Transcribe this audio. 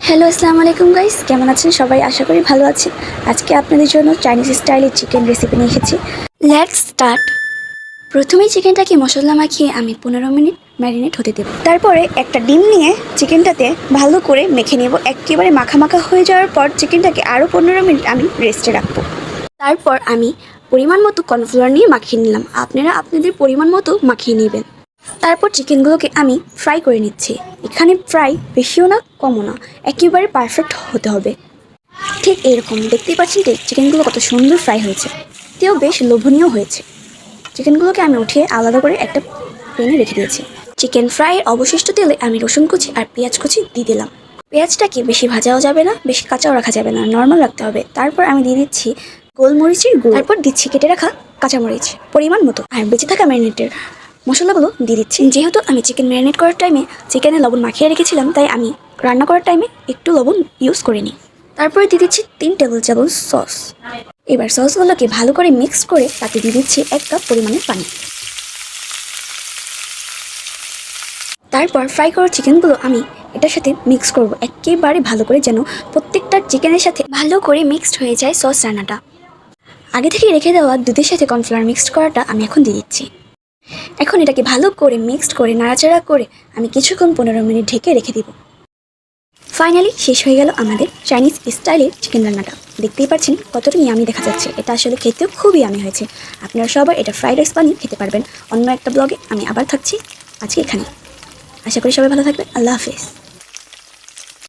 Hello আসসালামু আলাইকুম guys, কেমন আছেন সবাই? আশা করি ভালো আছেন। আজকে আপনাদের জন্য চাইনিজ স্টাইলের চিকেন রেসিপি নিয়ে এসেছি। Let's start. প্রথমেই চিকেনটাকে মশলা মাখিয়ে আমি 15 মিনিট ম্যারিনেট হতে দেব। তারপরে একটা ডিম নিয়ে চিকেনটাতে ভালো করে মেখে নেব। একেবারে মাখা মাখা হয়ে যাওয়ার পর চিকেনটাকে আরও 15 মিনিট আমি রেস্টে রাখবো। তারপর আমি পরিমাণ মতো কর্নফ্লাওয়ার নিয়ে মাখিয়ে নিলাম। আপনারা আপনাদের পরিমাণ মতো মাখিয়ে নেবেন। তারপর চিকেনগুলোকে আমি ফ্রাই করে নিচ্ছি। এখানে ফ্রাই বেশিও না কমও না, একেবারে পারফেক্ট হতে হবে। ঠিক এরকম দেখতেই পাচ্ছেন যে চিকেনগুলো কত সুন্দর ফ্রাই হয়েছে, তেও বেশ লোভনীয় হয়েছে। চিকেনগুলোকে আমি উঠিয়ে আলাদা করে একটা প্যানে রেখে দিয়েছি। চিকেন ফ্রাইয়ের অবশিষ্ট তেলে আমি রসুন কুচি আর পেঁয়াজ কুচি দিয়ে দিলাম। পেঁয়াজটাকে বেশি ভাজাও যাবে না, বেশি কাঁচাও রাখা যাবে না, নর্মাল রাখতে হবে। তারপর আমি দিয়ে দিচ্ছি গোলমরিচের গুঁড়ো, তারপর দিচ্ছি কেটে রাখা কাঁচামরিচ পরিমাণ মতো, আর বেঁচে থাকা ম্যারিনেটের মশলাগুলো দিয়ে দিচ্ছি। যেহেতু আমি চিকেন ম্যারিনেট করার টাইমে চিকেনে লবণ মাখিয়ে রেখেছিলাম, তাই আমি রান্না করার টাইমে একটু লবণ ইউজ করিনি। তারপরে দিয়ে দিচ্ছি 3 টেবিল চামচ সস। এবার সসগুলোকে ভালো করে মিক্স করে তাতে দিয়ে দিচ্ছি 1 কাপ পরিমাণের পানি। তারপর ফ্রাই করা চিকেনগুলো আমি এটার সাথে মিক্স করব একেবারে ভালো করে, যেন প্রত্যেকটা চিকেনের সাথে ভালো করে মিক্সড হয়ে যায় সস রান্নাটা। আগে থেকে রেখে দেওয়া দুধের সাথে কর্নফ্লাওয়ার মিক্সড করাটা আমি এখন দিয়ে দিচ্ছি। এখন এটাকে ভালো করে মিক্সড করে নাড়াচাড়া করে আমি কিছুক্ষণ 15 মিনিট ঢেকে রেখে দিব। ফাইনালি শেষ হয়ে গেল আমাদের চাইনিজ স্টাইলের চিকেন রান্নাটা। দেখতেই পাচ্ছেন কতটা ইয়ামি দেখা যাচ্ছে। এটা আসলে খেতেও খুবই ইয়ামি হয়েছে। আপনারা সবাই এটা ফ্রাইড রাইস বানিয়ে খেতে পারবেন। অন্য একটা ব্লগে আমি আবার থাকছি আজকে এখানে। আশা করি সবাই ভালো থাকবেন। আল্লাহ হাফেজ।